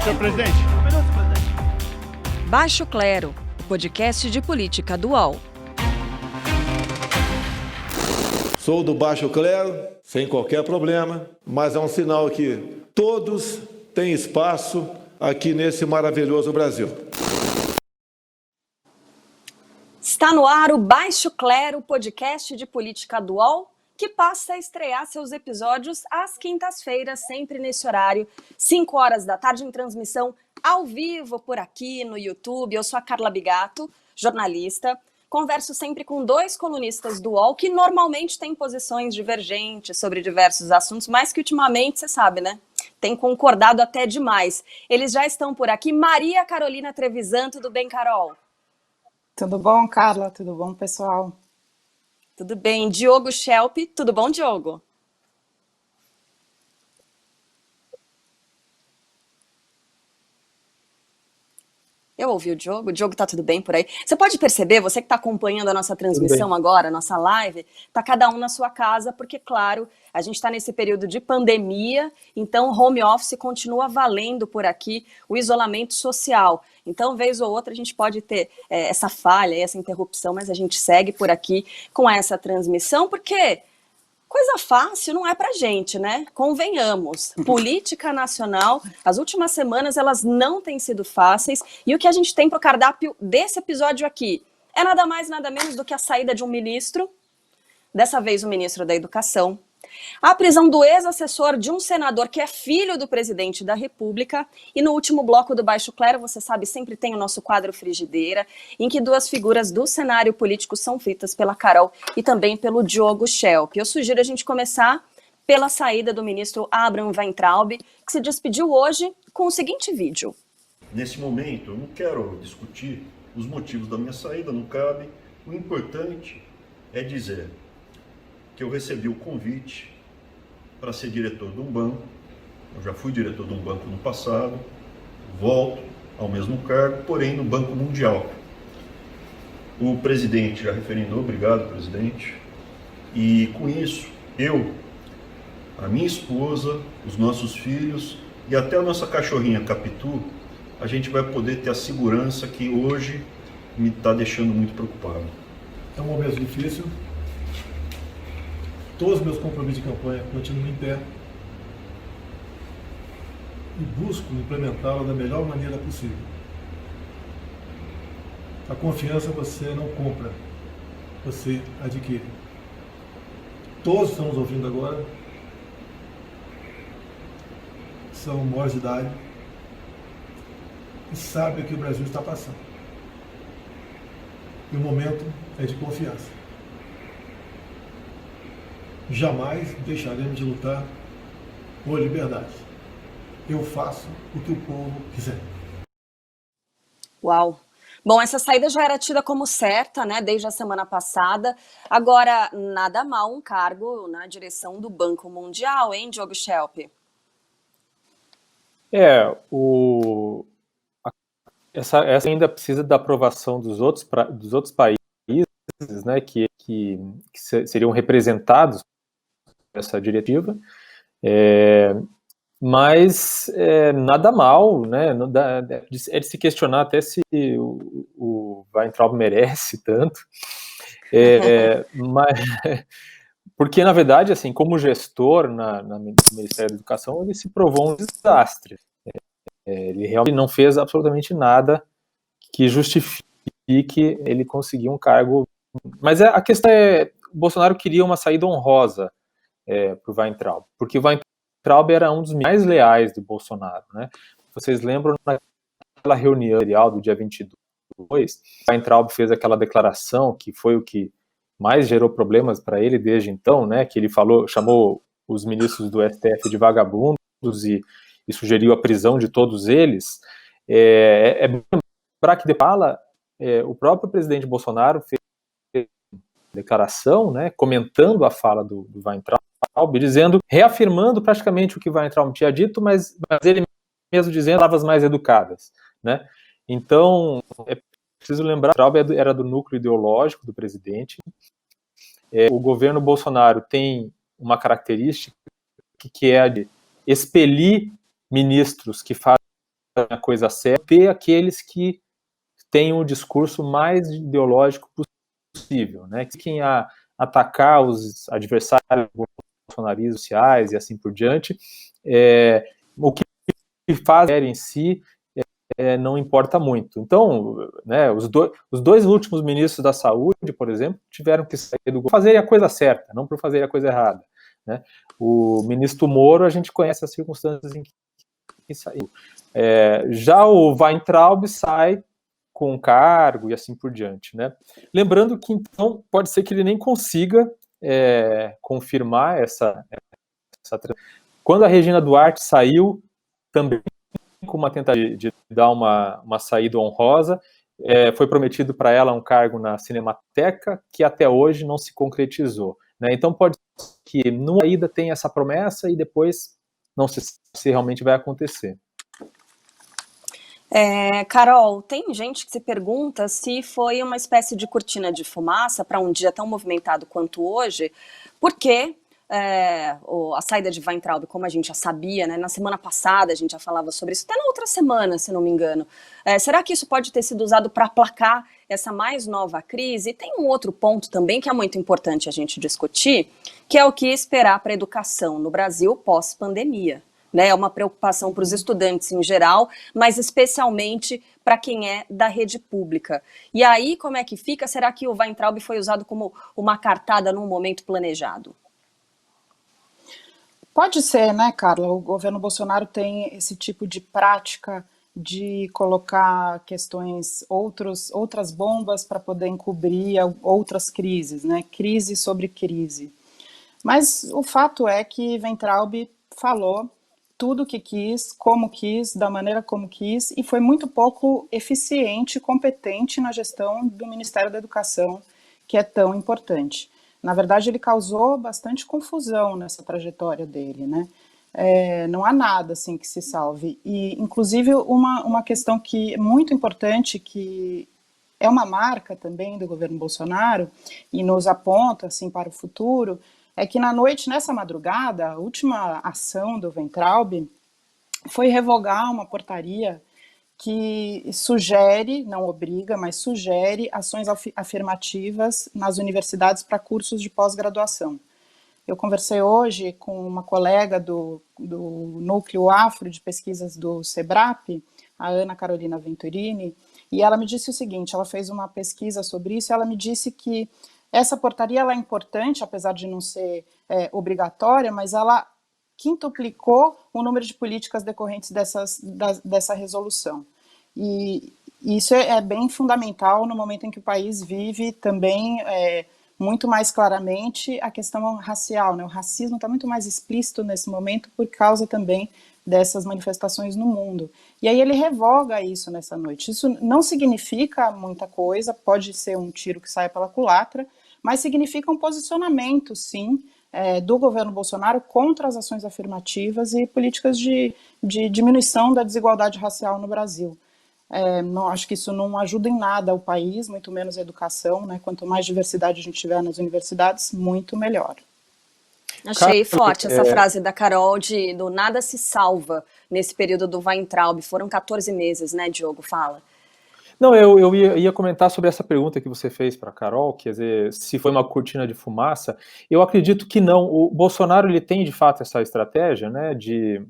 Senhor presidente. Baixo Clero, o podcast de política do UOL. Sou do Baixo Clero, sem qualquer problema, mas é um sinal que todos têm espaço aqui nesse maravilhoso Brasil. Está no ar o Baixo Clero, podcast de política do UOL, que passa a estrear seus episódios às quintas-feiras, sempre nesse horário, 5 horas da tarde, em transmissão ao vivo por aqui no YouTube. Eu sou a Carla Bigato, jornalista. Converso sempre com 2 colunistas do UOL que normalmente têm posições divergentes sobre diversos assuntos, mas que ultimamente, você sabe, né? Tem concordado até demais. Eles já estão por aqui. Maria Carolina Trevisan, tudo bem, Carol? Tudo bom, Carla? Tudo bom, pessoal? Tudo bem. Diogo Schelp, tudo bom, Diogo? Eu ouvi o Diogo. O Diogo tá tudo bem por aí? Você pode perceber, você que está acompanhando a nossa transmissão agora, a nossa live, tá cada um na sua casa, porque, claro, a gente está nesse período de pandemia, então home office continua valendo por aqui, o isolamento social. Então, vez ou outra, a gente pode ter essa falha, essa interrupção, mas a gente segue por aqui com essa transmissão, porque coisa fácil não é pra gente, né? Convenhamos. Política nacional, as últimas semanas elas não têm sido fáceis, e o que a gente tem pro cardápio desse episódio aqui é nada mais, nada menos do que a saída de um ministro, dessa vez o ministro da Educação, a prisão do ex-assessor de um senador que é filho do presidente da República, e no último bloco do Baixo Clero, você sabe, sempre tem o nosso quadro Frigideira, em que 2 figuras do cenário político são feitas pela Carol e também pelo Diogo Schelp. Eu sugiro a gente começar pela saída do ministro Abraham Weintraub, que se despediu hoje com o seguinte vídeo. Nesse momento, eu não quero discutir os motivos da minha saída, não cabe. O importante é dizer que eu recebi o convite para ser diretor de um banco. Eu já fui diretor de um banco no passado, volto ao mesmo cargo, porém no Banco Mundial. O presidente já referendou, obrigado, presidente, e com isso, eu, a minha esposa, os nossos filhos e até a nossa cachorrinha Capitu, a gente vai poder ter a segurança que hoje me está deixando muito preocupado. É um momento difícil. Todos os meus compromissos de campanha continuam em pé e busco implementá-la da melhor maneira possível. A confiança você não compra, você adquire. Todos que estão nos ouvindo agora são maiores de idade e sabem o que o Brasil está passando. E o momento é de confiança. Jamais deixaremos de lutar por liberdade. Eu faço o que o povo quiser. Uau! Bom, essa saída já era tida como certa, né, desde a semana passada. Agora, nada mal um cargo na direção do Banco Mundial, hein, Diogo Schelp? Essa ainda precisa da aprovação dos outros países, né, que seriam representados essa diretiva, mas nada mal, né? É de se questionar até se o Weintraub merece tanto, mas, porque na verdade, assim, como gestor no Ministério da Educação, ele se provou um desastre. Ele realmente não fez absolutamente nada que justifique ele conseguir um cargo. Mas a questão é, o Bolsonaro queria uma saída honrosa para o Weintraub, porque o Weintraub era um dos mais leais do Bolsonaro, né? Vocês lembram naquela reunião do dia 22, o Weintraub fez aquela declaração que foi o que mais gerou problemas para ele desde então, né? Que ele chamou os ministros do STF de vagabundos e sugeriu a prisão de todos eles. Para que fala, o próprio presidente Bolsonaro fez declaração, né, comentando a fala do Weintraub, reafirmando praticamente o que o Weintraub tinha dito, mas ele mesmo dizendo palavras mais educadas, né? Então, é preciso lembrar que o Weintraub era do núcleo ideológico do presidente. O governo Bolsonaro tem uma característica que é a de expelir ministros que fazem a coisa certa, e aqueles que têm o discurso mais ideológico possível, né? Que quem atacar os adversários bolsonaristas sociais e assim por diante, o que faz em si não importa muito. Então, né, os dois últimos ministros da saúde, por exemplo, tiveram que sair do governo por fazer a coisa certa, não por fazer a coisa errada, né? O ministro Moro, a gente conhece as circunstâncias em que saiu. Já o Weintraub sai com cargo e assim por diante, né? Lembrando que, então, pode ser que ele nem consiga confirmar essa. Quando a Regina Duarte saiu, também com uma tentativa de dar uma saída honrosa, foi prometido para ela um cargo na Cinemateca, que até hoje não se concretizou, né? Então pode ser que numa saída tem essa promessa e depois não se sabe se realmente vai acontecer. Carol, tem gente que se pergunta se foi uma espécie de cortina de fumaça para um dia tão movimentado quanto hoje, porque a saída de Weintraub, como a gente já sabia, né, na semana passada a gente já falava sobre isso, até na outra semana, se não me engano. Será que isso pode ter sido usado para aplacar essa mais nova crise? E tem um outro ponto também que é muito importante a gente discutir, que é o que esperar para a educação no Brasil pós-pandemia. Né, é uma preocupação para os estudantes em geral, mas especialmente para quem é da rede pública. E aí, como é que fica? Será que o Weintraub foi usado como uma cartada num momento planejado? Pode ser, né, Carla? O governo Bolsonaro tem esse tipo de prática de colocar questões, outras bombas para poder encobrir outras crises, né? Crise sobre crise. Mas o fato é que Weintraub falou tudo o que quis, como quis, da maneira como quis, e foi muito pouco eficiente e competente na gestão do Ministério da Educação, que é tão importante. Na verdade, ele causou bastante confusão nessa trajetória dele, né? Não há nada assim que se salve. E, inclusive, uma questão que é muito importante, que é uma marca também do governo Bolsonaro, e nos aponta assim, para o futuro, é que nessa madrugada, a última ação do Weintraub foi revogar uma portaria que sugere, não obriga, mas sugere ações afirmativas nas universidades para cursos de pós-graduação. Eu conversei hoje com uma colega do Núcleo Afro de Pesquisas do SEBRAP, a Ana Carolina Venturini, e ela me disse o seguinte, ela fez uma pesquisa sobre isso, ela me disse que essa portaria ela é importante, apesar de não ser obrigatória, mas ela quintuplicou o número de políticas decorrentes dessa resolução. E isso é bem fundamental no momento em que o país vive também muito mais claramente a questão racial, né? O racismo está muito mais explícito nesse momento por causa também dessas manifestações no mundo. E aí ele revoga isso nessa noite. Isso não significa muita coisa, pode ser um tiro que saia pela culatra, mas significa um posicionamento, sim, do governo Bolsonaro contra as ações afirmativas e políticas de diminuição da desigualdade racial no Brasil. Não, acho que isso não ajuda em nada o país, muito menos a educação, né? Quanto mais diversidade a gente tiver nas universidades, muito melhor. Achei forte essa frase da Carol do nada se salva nesse período do Weintraub. Foram 14 meses, né, Diogo? Fala. Não, eu ia comentar sobre essa pergunta que você fez para a Carol, quer dizer, se foi uma cortina de fumaça. Eu acredito que não. O Bolsonaro ele tem, de fato, essa estratégia, né, de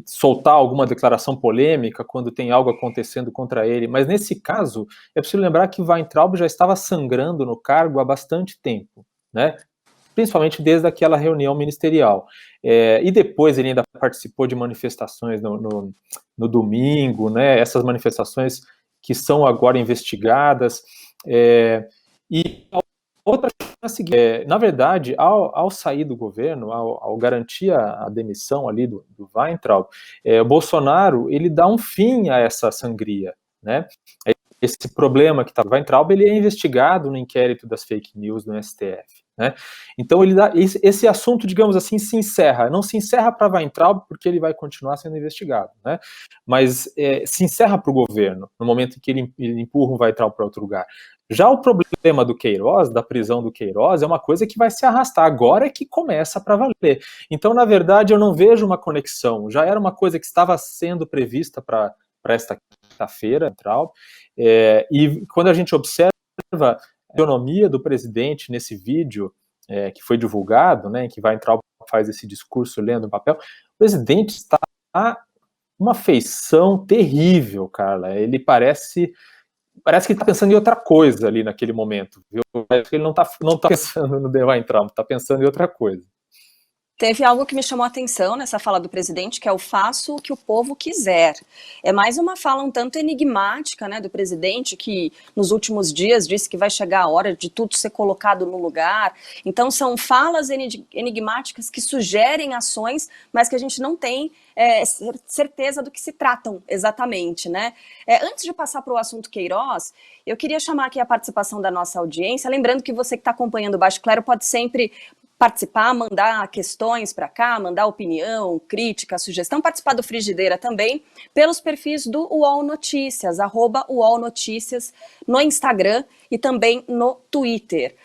soltar alguma declaração polêmica quando tem algo acontecendo contra ele, mas nesse caso, é preciso lembrar que Weintraub já estava sangrando no cargo há bastante tempo, né? Principalmente desde aquela reunião ministerial. E depois ele ainda participou de manifestações no domingo, né, essas manifestações que são agora investigadas. E outra coisa, na verdade, ao sair do governo, ao garantir a demissão ali do Weintraub, o Bolsonaro ele dá um fim a essa sangria, né? Esse problema que está no Weintraub, ele é investigado no inquérito das fake news no STF. né? Então ele dá, esse assunto, digamos assim, se encerra. Não se encerra para Weintraub, porque ele vai continuar sendo investigado, né? Mas se encerra para o governo, no momento em que ele empurra o Weintraub para outro lugar. Já o problema do Queiroz, da prisão do Queiroz, é uma coisa que vai se arrastar. Agora é que começa para valer. Então, na verdade, eu não vejo uma conexão. Já era uma coisa que estava sendo prevista para esta quinta-feira, e quando a gente observa a economia do presidente nesse vídeo que foi divulgado, né, em que Weintraub faz esse discurso lendo o papel, o presidente está uma feição terrível, Carla. Ele parece que ele está pensando em outra coisa ali naquele momento, viu? Parece que ele não tá pensando no Weintraub, está pensando em outra coisa. Teve algo que me chamou a atenção nessa fala do presidente, que é o faço o que o povo quiser. É mais uma fala um tanto enigmática, né, do presidente, que nos últimos dias disse que vai chegar a hora de tudo ser colocado no lugar. Então são falas enigmáticas que sugerem ações, mas que a gente não tem certeza do que se tratam exatamente, né? Antes de passar para o assunto Queiroz, eu queria chamar aqui a participação da nossa audiência, lembrando que você que está acompanhando o Baixo Clero pode sempre participar, mandar questões para cá, mandar opinião, crítica, sugestão, participar do Frigideira também, pelos perfis do UOL Notícias, @UOL Notícias, no Instagram e também no Twitter.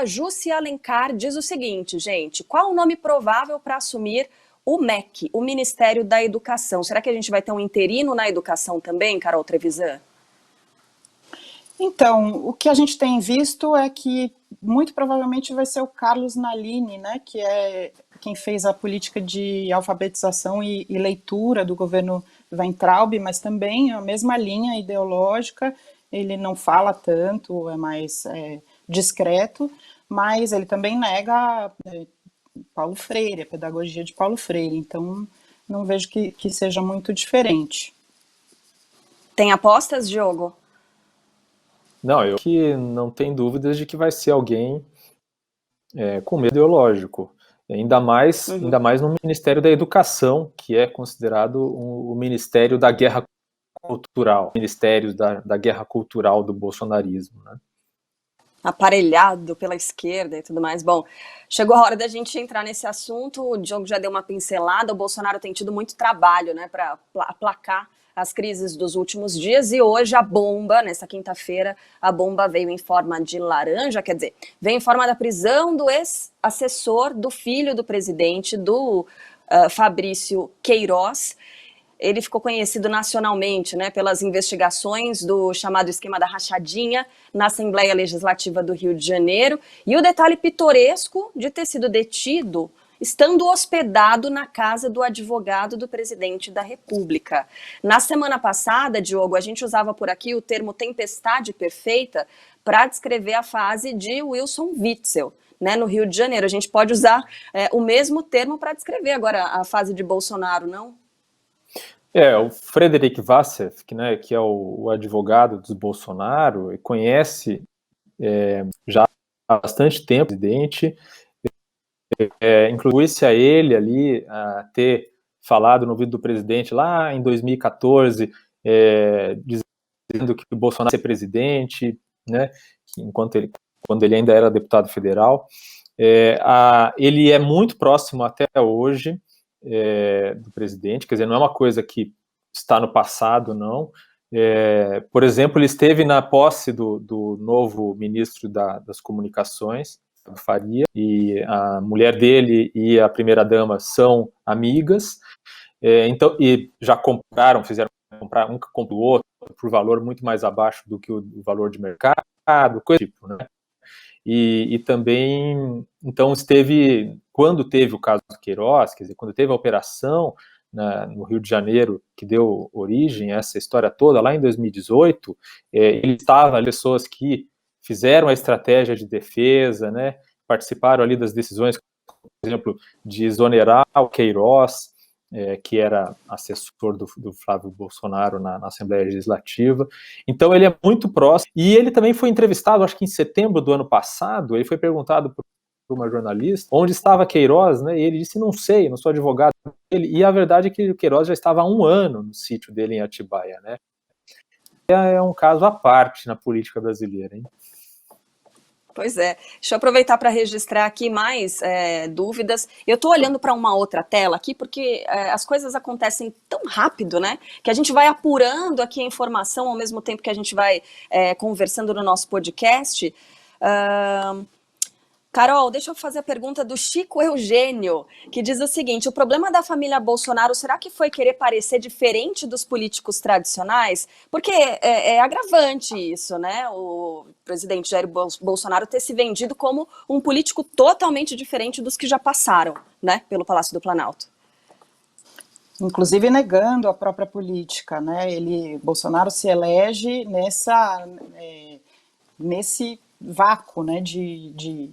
@Jussi Alencar diz o seguinte, gente, qual o nome provável para assumir o MEC, o Ministério da Educação? Será que a gente vai ter um interino na educação também, Carol Trevisan? Então, o que a gente tem visto é que muito provavelmente vai ser o Carlos Nalini, né, que é quem fez a política de alfabetização e leitura do governo Weintraub, mas também a mesma linha ideológica. Ele não fala tanto, é mais discreto, mas ele também nega Paulo Freire, a pedagogia de Paulo Freire, então não vejo que seja muito diferente. Tem apostas, Diogo? Não, eu que não tenho dúvidas de que vai ser alguém com medo ideológico, ainda mais no Ministério da Educação, que é considerado o Ministério da Guerra Cultural, Ministério da Guerra Cultural do bolsonarismo, né? Aparelhado pela esquerda e tudo mais. Bom, chegou a hora da gente entrar nesse assunto, o Diogo já deu uma pincelada, o Bolsonaro tem tido muito trabalho, né, para aplacar as crises dos últimos dias, e hoje a bomba, nessa quinta-feira, a bomba veio em forma de laranja, quer dizer, veio em forma da prisão do ex-assessor do filho do presidente, do Fabrício Queiroz. Ele ficou conhecido nacionalmente, né, pelas investigações do chamado esquema da rachadinha na Assembleia Legislativa do Rio de Janeiro, e o detalhe pitoresco de ter sido detido estando hospedado na casa do advogado do presidente da República. Na semana passada, Diogo, a gente usava por aqui o termo tempestade perfeita para descrever a fase de Wilson Witzel, né, no Rio de Janeiro. A gente pode usar o mesmo termo para descrever agora a fase de Bolsonaro, não? O Frederic Wassef, que é o advogado dos Bolsonaro, conhece já há bastante tempo o presidente, inclui-se a ele ali a ter falado no vídeo do presidente lá em 2014, dizendo que o Bolsonaro ia ser presidente, né, quando ele ainda era deputado federal. Ele é muito próximo até hoje do presidente, quer dizer, não é uma coisa que está no passado, não. Por exemplo, ele esteve na posse do novo ministro das Comunicações, do Faria, e a mulher dele e a primeira-dama são amigas, então, e já fizeram comprar, um comprou o outro por valor muito mais abaixo do que o valor de mercado, coisa do tipo, né? E também, então, quando teve o caso do Queiroz, quer dizer, quando teve a operação no Rio de Janeiro, que deu origem a essa história toda, lá em 2018, ele estava pessoas que fizeram a estratégia de defesa, né, participaram ali das decisões, por exemplo, de exonerar o Queiroz, que era assessor do Flávio Bolsonaro na Assembleia Legislativa. Então ele é muito próximo, e ele também foi entrevistado, acho que em setembro do ano passado, ele foi perguntado por uma jornalista onde estava Queiroz, né, e ele disse, não sei, não sou advogado dele, e a verdade é que o Queiroz já estava há 1 ano no sítio dele em Atibaia, né. É um caso à parte na política brasileira, hein? Pois é. Deixa eu aproveitar para registrar aqui mais dúvidas. Eu estou olhando para uma outra tela aqui, porque as coisas acontecem tão rápido, né? Que a gente vai apurando aqui a informação ao mesmo tempo que a gente vai conversando no nosso podcast. Carol, deixa eu fazer a pergunta do Chico Eugênio, que diz o seguinte: o problema da família Bolsonaro, será que foi querer parecer diferente dos políticos tradicionais? Porque é agravante isso, né? O presidente Jair Bolsonaro ter se vendido como um político totalmente diferente dos que já passaram, né, pelo Palácio do Planalto. Inclusive negando a própria política, né? Bolsonaro se elege nesse vácuo, né, de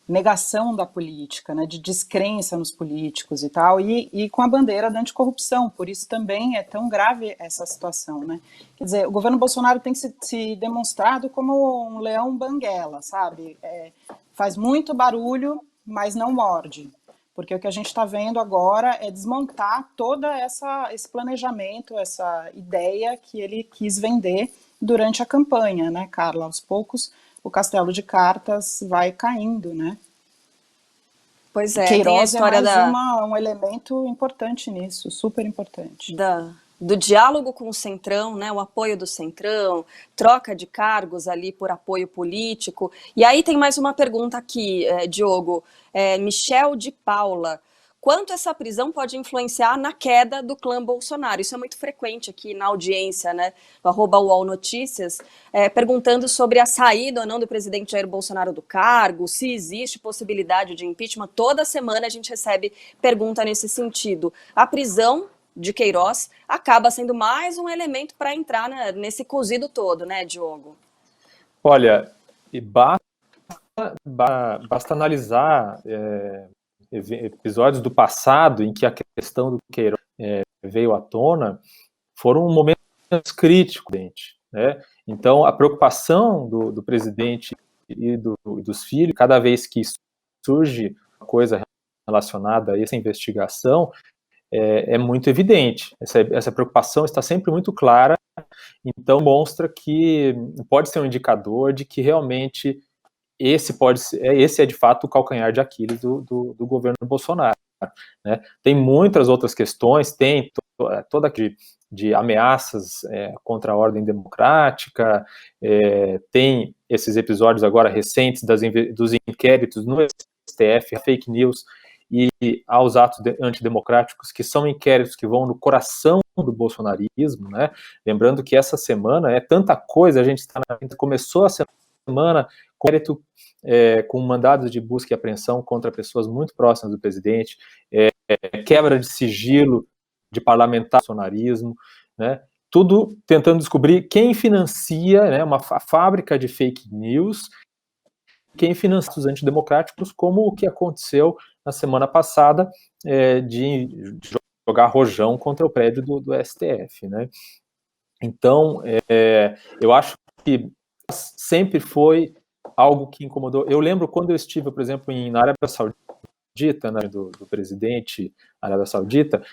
negação da política, né, de descrença nos políticos e tal, e com a bandeira da anticorrupção. Por isso também é tão grave essa situação, né? Quer dizer, o governo Bolsonaro tem se demonstrado como um leão banguela, sabe? Faz muito barulho, mas não morde. Porque o que a gente está vendo agora é desmontar toda esse planejamento, essa ideia que ele quis vender durante a campanha, né, Carla? Aos poucos o castelo de cartas vai caindo, né? Pois é, Queiroz tem a história é mais um elemento importante nisso, super importante. Do diálogo com o Centrão, né, o apoio do Centrão, troca de cargos ali por apoio político. E aí tem mais uma pergunta aqui, Diogo. Michel de Paula. Quanto essa prisão pode influenciar na queda do clã Bolsonaro? Isso é muito frequente aqui na audiência, né? O @UOL Notícias, perguntando sobre a saída ou não do presidente Jair Bolsonaro do cargo, se existe possibilidade de impeachment. Toda semana a gente recebe pergunta nesse sentido. A prisão de Queiroz acaba sendo mais um elemento para entrar nesse cozido todo, né, Diogo? Olha, basta analisar episódios do passado em que a questão do Queiroz veio à tona, foram momentos críticos, né? Então, a preocupação do presidente e dos filhos, cada vez que surge uma coisa relacionada a essa investigação, é muito evidente. Essa preocupação está sempre muito clara, então mostra que pode ser um indicador de que realmente esse é de fato o calcanhar de Aquiles do governo Bolsonaro, né? Tem muitas outras questões, tem toda de ameaças contra a ordem democrática, tem esses episódios agora recentes dos inquéritos no STF, fake news e aos atos antidemocráticos, que são inquéritos que vão no coração do bolsonarismo, né? Lembrando que essa semana é tanta coisa, a gente começou a semana com inquérito com mandados de busca e apreensão contra pessoas muito próximas do presidente, quebra de sigilo de parlamentar bolsonarismo, né? Tudo tentando descobrir quem financia, né, uma fábrica de fake news, quem financia os antidemocráticos, como o que aconteceu na semana passada, de jogar rojão contra o prédio do STF, né? Então, eu acho que sempre foi algo que incomodou. Eu lembro quando eu estive, por exemplo, na Arábia Saudita, né, do presidente da Arábia Saudita,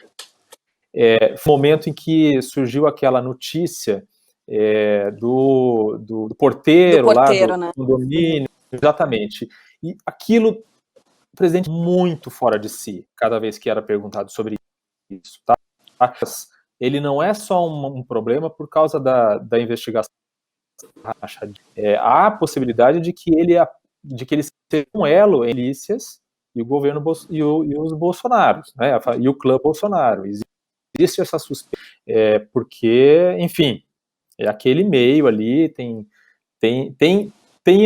foi um momento em que surgiu aquela notícia do porteiro lá do, né, condomínio, exatamente. E aquilo, o presidente muito fora de si, cada vez que era perguntado sobre isso, tá? Ele não é só um problema por causa da investigação. Há a possibilidade de que ele seja um elo em milícias e o governo e os Bolsonaros, né, e o clã Bolsonaro. Existe essa suspeita, porque, enfim, aquele meio ali tem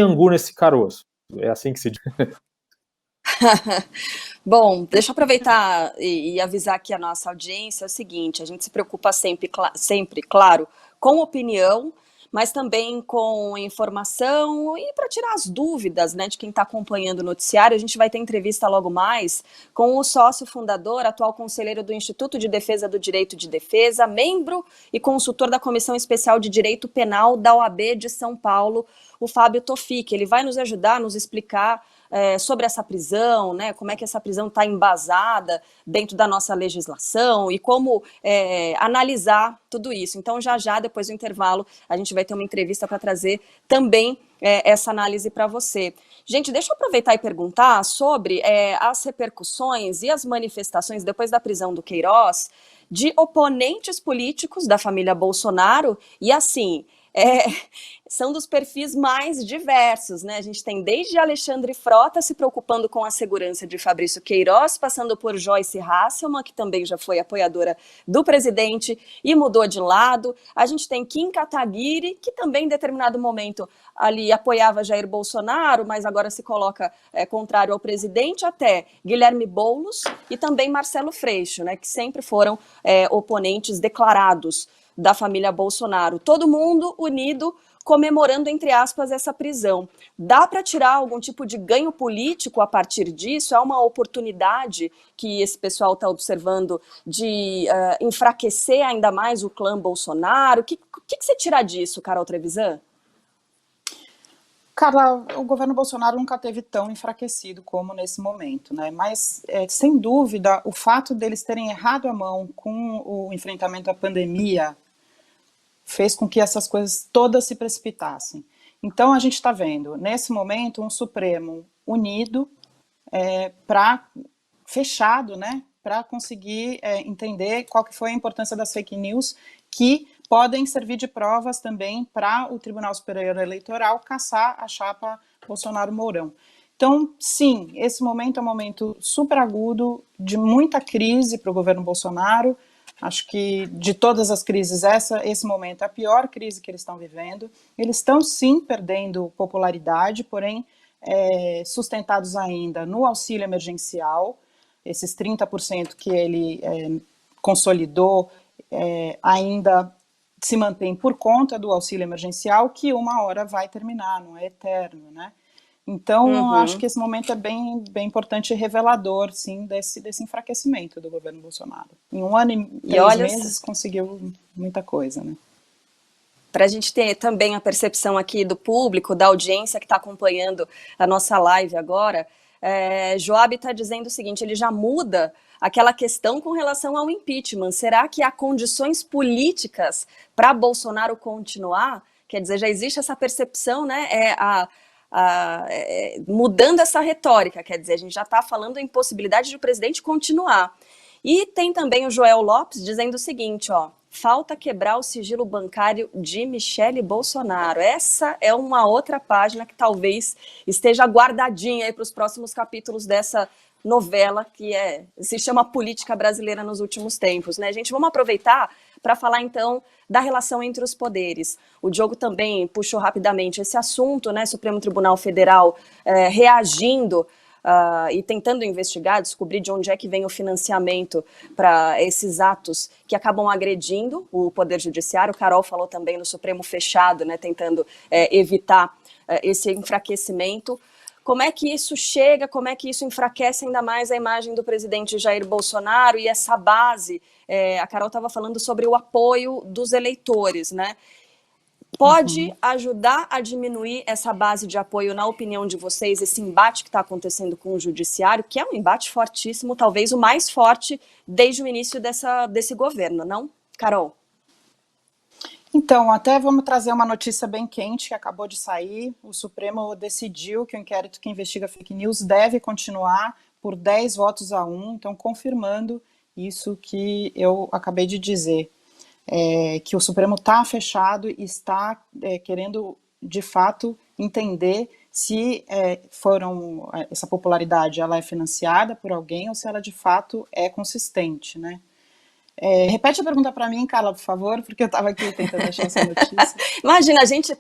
angu nesse caroço. É assim que se diz. Bom, deixa eu aproveitar e avisar aqui a nossa audiência, é o seguinte: a gente se preocupa sempre, claro, com opinião, mas também com informação e para tirar as dúvidas, né, de quem está acompanhando o noticiário. A gente vai ter entrevista logo mais com o sócio fundador, atual conselheiro do Instituto de Defesa do Direito de Defesa, membro e consultor da Comissão Especial de Direito Penal da OAB de São Paulo, o Fábio Tofic. Ele vai nos ajudar, nos explicar sobre essa prisão, né? Como é que essa prisão está embasada dentro da nossa legislação e como analisar tudo isso. Então, já, depois do intervalo, a gente vai ter uma entrevista para trazer também essa análise para você. Gente, deixa eu aproveitar e perguntar sobre as repercussões e as manifestações depois da prisão do Queiroz de oponentes políticos da família Bolsonaro e, assim, são dos perfis mais diversos, né? A gente tem desde Alexandre Frota se preocupando com a segurança de Fabrício Queiroz, passando por Joyce Hasselmann, que também já foi apoiadora do presidente e mudou de lado. A gente tem Kim Kataguiri, que também em determinado momento ali apoiava Jair Bolsonaro, mas agora se coloca contrário ao presidente, até Guilherme Boulos e também Marcelo Freixo, né? Que sempre foram oponentes declarados da família Bolsonaro. Todo mundo unido, comemorando, entre aspas, essa prisão. Dá para tirar algum tipo de ganho político a partir disso? É uma oportunidade que esse pessoal está observando de enfraquecer ainda mais o clã Bolsonaro? O que você tira disso, Carol Trevisan? Carla, o governo Bolsonaro nunca teve tão enfraquecido como nesse momento, né? Mas, sem dúvida, o fato deles terem errado a mão com o enfrentamento à pandemia fez com que essas coisas todas se precipitassem. Então, a gente está vendo, nesse momento, um Supremo unido, fechado, né? Para conseguir entender qual que foi a importância das fake news, que podem servir de provas também para o Tribunal Superior Eleitoral caçar a chapa Bolsonaro-Mourão. Então, sim, esse momento é um momento super agudo, de muita crise para o governo Bolsonaro. Acho que de todas as crises, esse momento é a pior crise que eles estão vivendo. Eles estão, sim, perdendo popularidade, porém, sustentados ainda no auxílio emergencial. Esses 30% que ele consolidou ainda se mantém por conta do auxílio emergencial, que uma hora vai terminar, não é eterno, né? Então, acho que esse momento é bem importante e revelador, sim, desse enfraquecimento do governo Bolsonaro. Em 1 ano e 3 meses conseguiu muita coisa, né? Para a gente ter também a percepção aqui do público, da audiência que está acompanhando a nossa live agora, Joab está dizendo o seguinte, ele já muda aquela questão com relação ao impeachment. Será que há condições políticas para Bolsonaro continuar? Quer dizer, já existe essa percepção, né? Mudando essa retórica, quer dizer, a gente já está falando em possibilidade de o presidente continuar. E tem também o Joel Lopes dizendo o seguinte, ó, falta quebrar o sigilo bancário de Michele Bolsonaro. Essa é uma outra página que talvez esteja guardadinha aí para os próximos capítulos dessa novela que se chama Política Brasileira nos Últimos Tempos, né, gente? Vamos aproveitar para falar, então, da relação entre os poderes. O Diogo também puxou rapidamente esse assunto, né, Supremo Tribunal Federal reagindo e tentando investigar, descobrir de onde é que vem o financiamento para esses atos que acabam agredindo o Poder Judiciário. Carol falou também no Supremo fechado, né, tentando evitar esse enfraquecimento. Como é que isso chega, como é que isso enfraquece ainda mais a imagem do presidente Jair Bolsonaro e essa base? A Carol estava falando sobre o apoio dos eleitores, né? Pode ajudar a diminuir essa base de apoio, na opinião de vocês, esse embate que está acontecendo com o judiciário, que é um embate fortíssimo, talvez o mais forte desde o início desse governo, não? Carol? Então, até vamos trazer uma notícia bem quente que acabou de sair. O Supremo decidiu que o inquérito que investiga fake news deve continuar por 10 votos a 1, então confirmando isso que eu acabei de dizer. Que o Supremo está fechado e está querendo, de fato, entender se essa popularidade ela é financiada por alguém ou se ela, de fato, é consistente, né? Repete a pergunta para mim, Carla, por favor, porque eu estava aqui tentando achar essa notícia. Imagina, a gente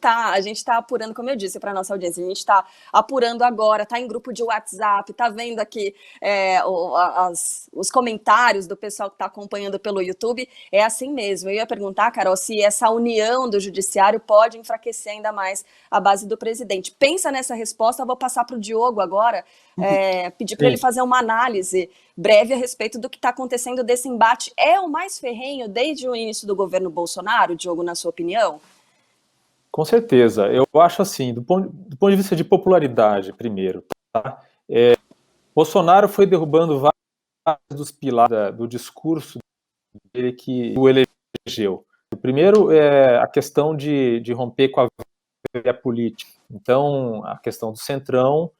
tá apurando, como eu disse para a nossa audiência, a gente está apurando agora, está em grupo de WhatsApp, está vendo aqui os comentários do pessoal que está acompanhando pelo YouTube, é assim mesmo. Eu ia perguntar, Carol, se essa união do judiciário pode enfraquecer ainda mais a base do presidente. Pensa nessa resposta, eu vou passar para o Diogo agora, pedir para ele fazer uma análise breve a respeito do que está acontecendo desse embate. É o mais ferrenho desde o início do governo Bolsonaro, Diogo, na sua opinião? Com certeza. Eu acho assim, do ponto de vista de popularidade, primeiro, Tá? Bolsonaro foi derrubando vários dos pilares do discurso dele que o elegeu. O primeiro é a questão de romper com a velha política. Então, a questão do centrão,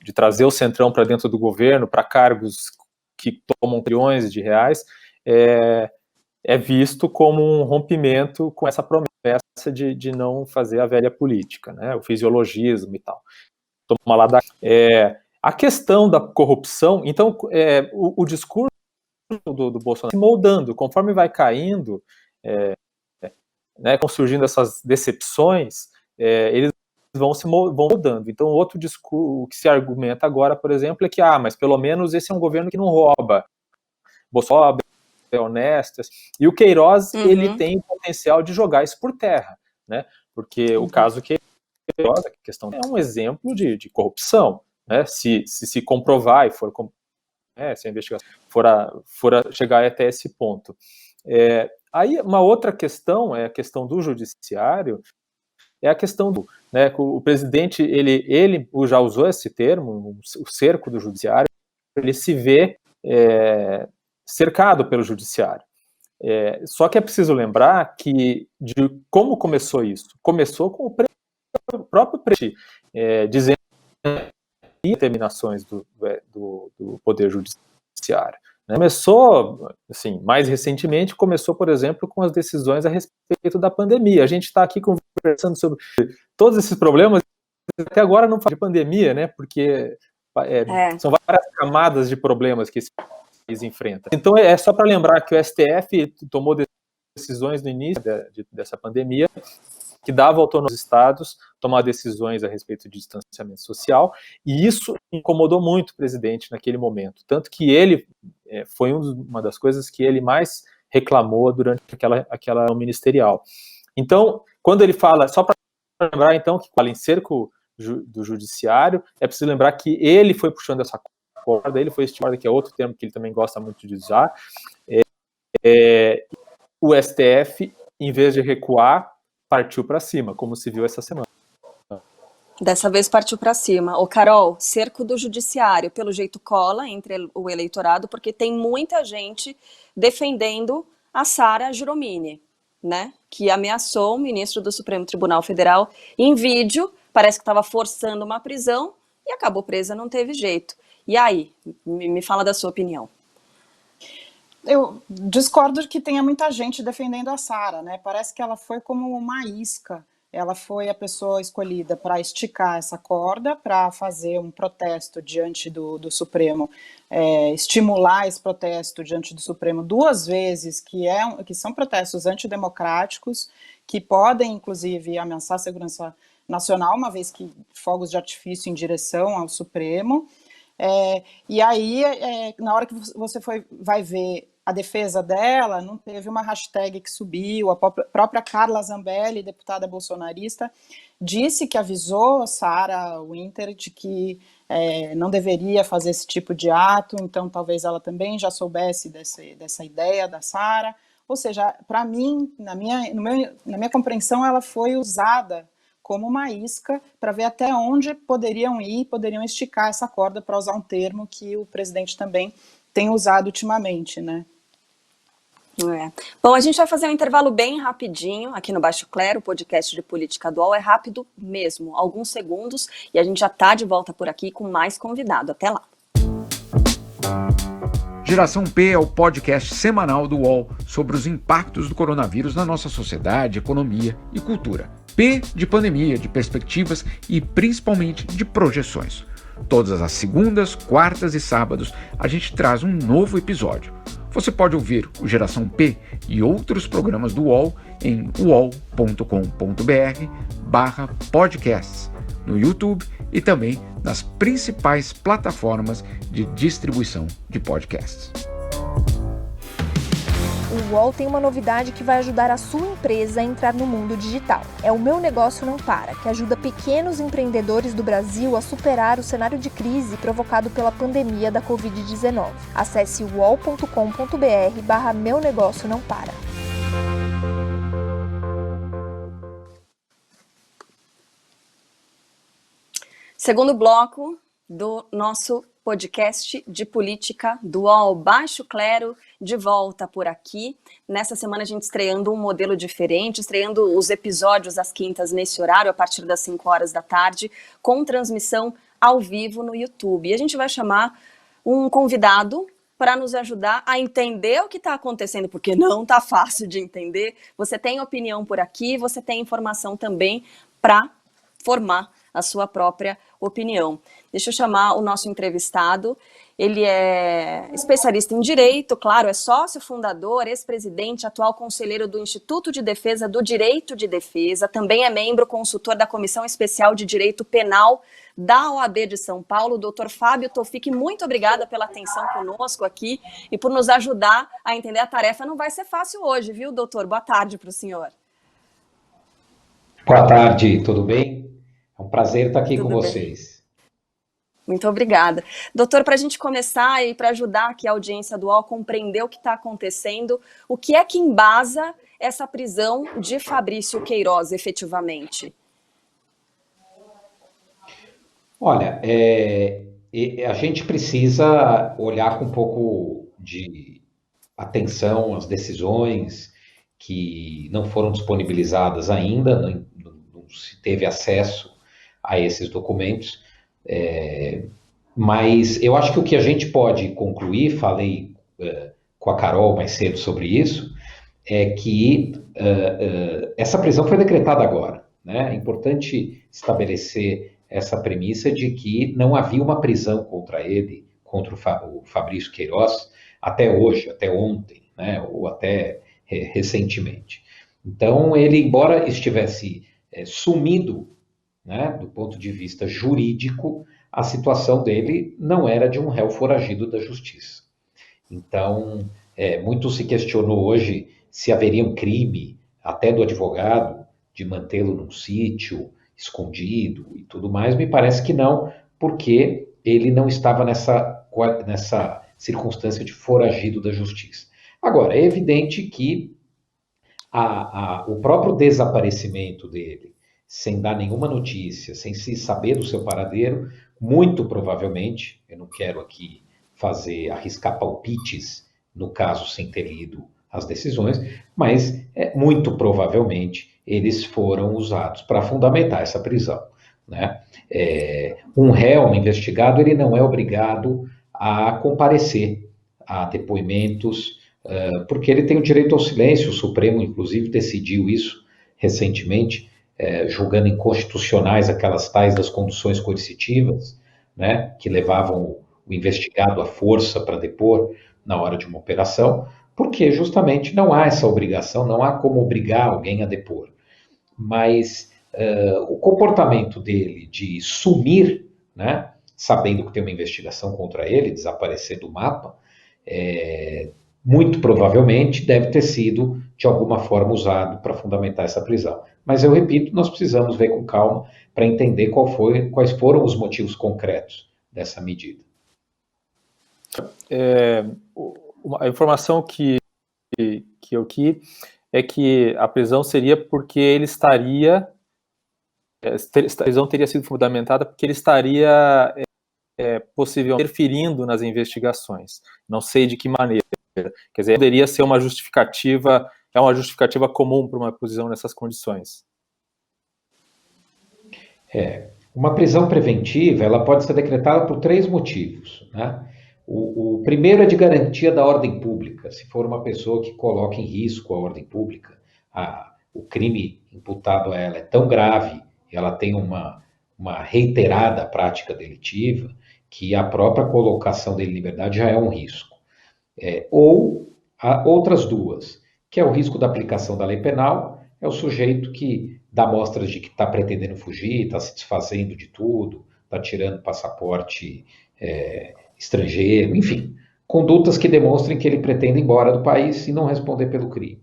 de trazer o centrão para dentro do governo, para cargos que tomam trilhões de reais, é visto como um rompimento com essa promessa de não fazer a velha política, né? O fisiologismo e tal. Toma lá a questão da corrupção, então, o discurso do Bolsonaro se moldando, conforme vai caindo, né, surgindo essas decepções, eles vão moldando. Então, outro discurso, o que se argumenta agora, por exemplo, é que, mas pelo menos esse é um governo que não rouba. Bolsonaro é honesto. E o Queiroz, ele tem o potencial de jogar isso por terra, né? Porque o caso Queiroz, a questão é um exemplo de corrupção, né? Se comprovar e for, se a investigação for chegar até esse ponto. Aí, uma outra questão é a questão do judiciário, é a questão do, né, o presidente, ele já usou esse termo, o cerco do judiciário, ele se vê cercado pelo judiciário. Só que é preciso lembrar de como começou isso. Começou com o próprio presidente dizendo determinações do Poder Judiciário. Começou, assim, mais recentemente, por exemplo, com as decisões a respeito da pandemia. A gente está aqui conversando sobre todos esses problemas, até agora não fala de pandemia, né? Porque são várias camadas de problemas que esse país enfrenta. Então, é só para lembrar que o STF tomou decisões no início dessa pandemia, que dava autonomia aos estados tomar decisões a respeito de distanciamento social, e isso incomodou muito o presidente naquele momento, tanto que ele foi uma das coisas que ele mais reclamou durante aquela ministerial. Então, quando ele fala, só para lembrar então, que fala em cerco do judiciário, é preciso lembrar que ele foi puxando essa corda, ele foi estimado, que é outro termo que ele também gosta muito de usar, o STF, em vez de recuar, partiu para cima, como se viu essa semana. Dessa vez partiu para cima. Ô, Carol, cerco do judiciário, pelo jeito cola entre o eleitorado, porque tem muita gente defendendo a Sara Giromini, né? Que ameaçou o ministro do Supremo Tribunal Federal em vídeo, parece que estava forçando uma prisão e acabou presa, não teve jeito. E aí, me fala da sua opinião. Eu discordo de que tenha muita gente defendendo a Sara, né? Parece que ela foi como uma isca. Ela foi a pessoa escolhida para esticar essa corda, para fazer um protesto diante do Supremo, estimular esse protesto diante do Supremo 2 vezes, que são protestos antidemocráticos, que podem, inclusive, ameaçar a segurança nacional, uma vez que fogos de artifício em direção ao Supremo. E aí, na hora que você vai ver a defesa dela, não teve uma hashtag que subiu, a própria Carla Zambelli, deputada bolsonarista, disse que avisou Sarah Winter de que não deveria fazer esse tipo de ato, então talvez ela também já soubesse dessa ideia da Sarah. Ou seja, para mim, na minha compreensão, ela foi usada como uma isca para ver até onde poderiam esticar essa corda, para usar um termo que o presidente também tem usado ultimamente, né? Bom, a gente vai fazer um intervalo bem rapidinho aqui no Baixo Clero, o podcast de política do UOL. É rápido mesmo, alguns segundos, e a gente já está de volta por aqui com mais convidado. Até lá. Geração P é o podcast semanal do UOL sobre os impactos do coronavírus na nossa sociedade, economia e cultura. P de pandemia, de perspectivas e principalmente de projeções. Todas as segundas, quartas e sábados a gente traz um novo episódio. Você pode ouvir o Geração P e outros programas do UOL em uol.com.br/podcasts, no YouTube e também nas principais plataformas de distribuição de podcasts. O UOL tem uma novidade que vai ajudar a sua empresa a entrar no mundo digital. É o Meu Negócio Não Para, que ajuda pequenos empreendedores do Brasil a superar o cenário de crise provocado pela pandemia da Covid-19. Acesse uol.com.br/Meu Negócio Não Para. Segundo bloco do nosso podcast de política do UOL Baixo Clero, de volta por aqui. Nessa semana a gente estreando um modelo diferente, estreando os episódios às quintas nesse horário, a partir das 5 horas da tarde, com transmissão ao vivo no YouTube. E a gente vai chamar um convidado para nos ajudar a entender o que está acontecendo, porque não está fácil de entender. Você tem opinião por aqui, você tem informação também para formar a sua própria opinião. Deixa eu chamar o nosso entrevistado. Ele é especialista em direito, claro, é sócio fundador, ex-presidente, atual conselheiro do Instituto de Defesa do Direito de Defesa, também é membro consultor da Comissão Especial de Direito Penal da OAB de São Paulo, doutor Fábio Tofik. Muito obrigada pela atenção conosco aqui e por nos ajudar a entender a tarefa. Não vai ser fácil hoje, viu, doutor? Boa tarde para o senhor. Boa tarde, tudo bem? É um prazer estar aqui Tudo com bem. vocês. Muito obrigada. Doutor, para a gente começar e para ajudar aqui a audiência do UOL a compreender o que está acontecendo, o que é que embasa essa prisão de Fabrício Queiroz, efetivamente? Olha, a gente precisa olhar com um pouco de atenção às decisões que não foram disponibilizadas ainda, não se teve acesso a esses documentos, mas eu acho que o que a gente pode concluir, falei com a Carol mais cedo sobre isso, é que essa prisão foi decretada agora, né? É importante estabelecer essa premissa de que não havia uma prisão contra ele, contra o Fabrício Queiroz, até hoje, até ontem, né? Ou até recentemente. Então, ele, embora estivesse sumido, né, do ponto de vista jurídico, a situação dele não era de um réu foragido da justiça. Então, muito se questionou hoje se haveria um crime, até do advogado, de mantê-lo num sítio, escondido e tudo mais. Me parece que não, porque ele não estava nessa circunstância de foragido da justiça. Agora, é evidente que o próprio desaparecimento dele, sem dar nenhuma notícia, sem se saber do seu paradeiro, muito provavelmente, eu não quero aqui arriscar palpites, no caso sem ter lido as decisões, mas muito provavelmente eles foram usados para fundamentar essa prisão, né? Um réu, um investigado, ele não é obrigado a comparecer a depoimentos, porque ele tem o direito ao silêncio. O Supremo, inclusive, decidiu isso recentemente, julgando inconstitucionais aquelas tais das conduções coercitivas, né, que levavam o investigado à força para depor na hora de uma operação, porque justamente não há essa obrigação, não há como obrigar alguém a depor. Mas o comportamento dele de sumir, né, sabendo que tem uma investigação contra ele, desaparecer do mapa, muito provavelmente deve ter sido de alguma forma usado para fundamentar essa prisão. Mas eu repito, nós precisamos ver com calma para entender quais foram os motivos concretos dessa medida. A informação que eu aqui é que a prisão seria porque ele estaria, a prisão teria sido fundamentada porque ele estaria possivelmente interferindo nas investigações. Não sei de que maneira. Quer dizer, poderia ser uma justificativa, é uma justificativa comum para uma prisão nessas condições. Uma prisão preventiva, ela pode ser decretada por 3 motivos, né? O primeiro é de garantia da ordem pública. Se for uma pessoa que coloca em risco a ordem pública, o crime imputado a ela é tão grave, ela tem uma reiterada prática delitiva, que a própria colocação dele em liberdade já é um risco. Ou há outras duas, que é o risco da aplicação da lei penal, é o sujeito que dá mostras de que está pretendendo fugir, está se desfazendo de tudo, está tirando passaporte estrangeiro, enfim, condutas que demonstrem que ele pretende ir embora do país e não responder pelo crime.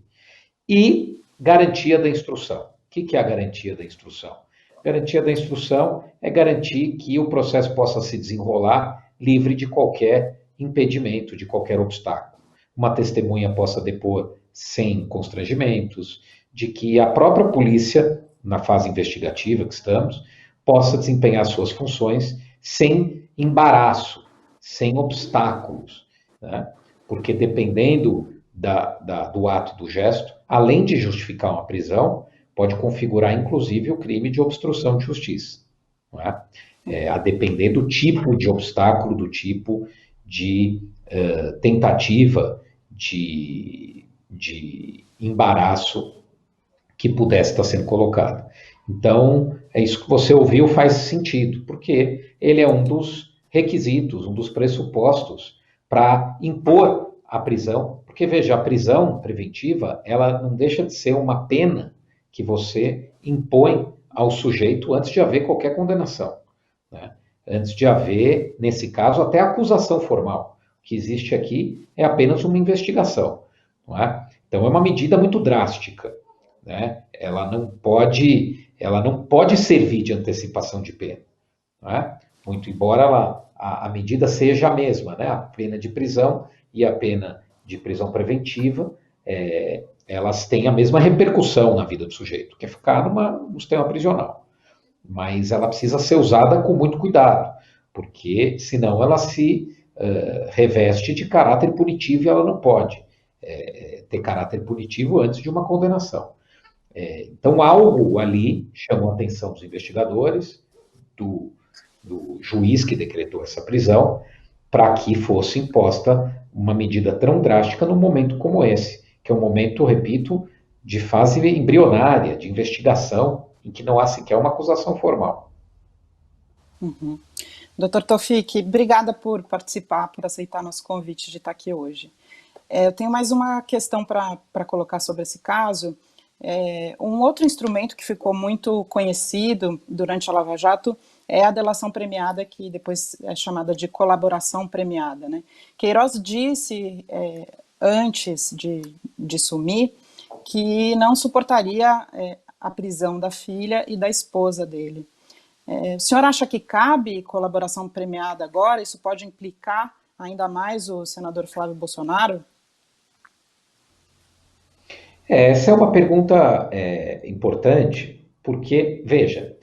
E garantia da instrução. O que é a garantia da instrução? Garantia da instrução é garantir que o processo possa se desenrolar livre de qualquer impedimento, de qualquer obstáculo. Uma testemunha possa depor sem constrangimentos, de que a própria polícia, na fase investigativa que estamos, possa desempenhar suas funções sem embaraço, sem obstáculos, né? Porque dependendo do ato, do gesto, além de justificar uma prisão, pode configurar inclusive o crime de obstrução de justiça, não é? A depender do tipo de obstáculo, do tipo de tentativa de embaraço que pudesse estar sendo colocado. Então, é isso que você ouviu, faz sentido, porque ele é um dos requisitos, um dos pressupostos para impor a prisão, porque veja, a prisão preventiva, ela não deixa de ser uma pena que você impõe ao sujeito antes de haver qualquer condenação, né? Antes de haver, nesse caso, até acusação formal. O que existe aqui é apenas uma investigação, não é? Então é uma medida muito drástica, né? Ela não pode servir de antecipação de pena, não é? Muito embora a medida seja a mesma, né? A pena de prisão e a pena de prisão preventiva, elas têm a mesma repercussão na vida do sujeito, que é ficar no sistema prisional. Mas ela precisa ser usada com muito cuidado, porque senão ela se reveste de caráter punitivo e ela não pode ter caráter punitivo antes de uma condenação. Então algo ali chamou a atenção dos investigadores, do juiz que decretou essa prisão, para que fosse imposta uma medida tão drástica num momento como esse, que é um momento, repito, de fase embrionária, de investigação, em que não há sequer uma acusação formal. Uhum. Dr. Tawfik, obrigada por participar, por aceitar nosso convite de estar aqui hoje. Eu tenho mais uma questão para colocar sobre esse caso. Um outro instrumento que ficou muito conhecido durante a Lava Jato é a delação premiada, que depois é chamada de colaboração premiada, né? Queiroz disse, antes de sumir, que não suportaria a prisão da filha e da esposa dele. O senhor acha que cabe colaboração premiada agora? Isso pode implicar ainda mais o senador Flávio Bolsonaro? Essa é uma pergunta importante, porque, veja,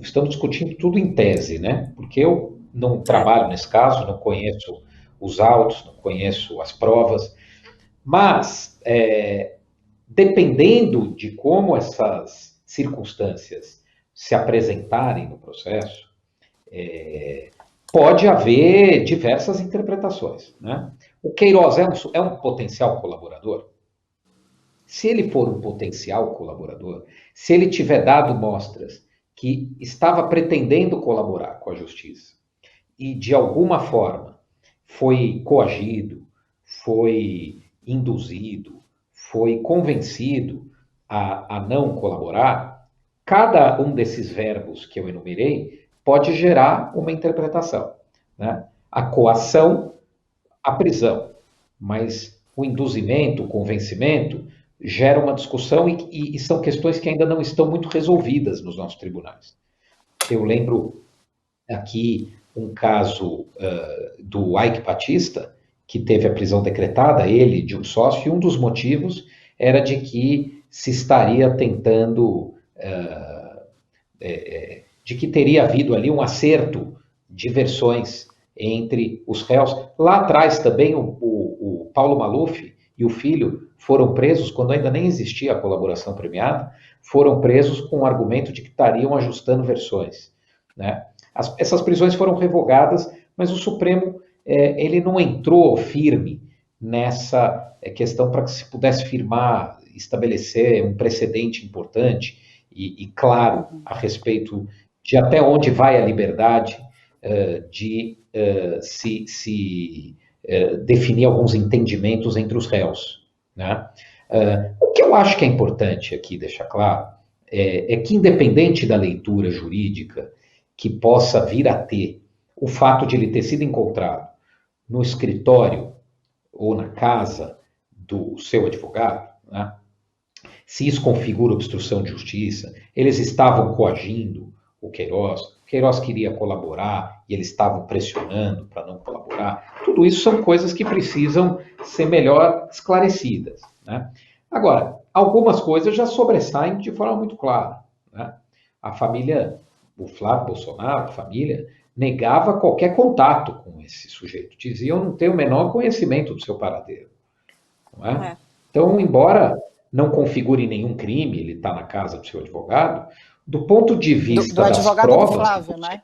estamos discutindo tudo em tese, né? Porque eu não trabalho nesse caso, não conheço os autos, não conheço as provas, mas, dependendo de como essas circunstâncias se apresentarem no processo, pode haver diversas interpretações, né? O Queiroz é um potencial colaborador? Se ele for um potencial colaborador, se ele tiver dado mostras que estava pretendendo colaborar com a justiça e, de alguma forma, foi coagido, foi induzido, foi convencido a não colaborar, cada um desses verbos que eu enumerei pode gerar uma interpretação, né? A coação, a prisão, mas o induzimento, o convencimento, gera uma discussão e são questões que ainda não estão muito resolvidas nos nossos tribunais. Eu lembro aqui um caso do Eike Batista, que teve a prisão decretada, ele de um sócio, e um dos motivos era de que se estaria tentando, de que teria havido ali um acerto de versões entre os réus. Lá atrás também o Paulo Maluf e o filho foram presos, quando ainda nem existia a colaboração premiada, foram presos com o argumento de que estariam ajustando versões, né? Essas prisões foram revogadas, mas o Supremo ele não entrou firme nessa questão para que se pudesse firmar, estabelecer um precedente importante e claro a respeito de até onde vai a liberdade de se definir alguns entendimentos entre os réus, né? O que eu acho que é importante aqui deixar claro é que, independente da leitura jurídica que possa vir a ter o fato de ele ter sido encontrado no escritório ou na casa do seu advogado, né? Se isso configura obstrução de justiça, eles estavam coagindo o Queiroz queria colaborar e eles estavam pressionando para não colaborar. Tudo isso são coisas que precisam ser melhor esclarecidas, né? Agora, algumas coisas já sobressaem de forma muito clara, né? A família, o Flávio Bolsonaro, a família, negava qualquer contato com esse sujeito. Diziam não ter o menor conhecimento do seu paradeiro. Não é? Então, embora não configure nenhum crime, ele está na casa do seu advogado, do ponto de vista do advogado das provas... do Flávio, né?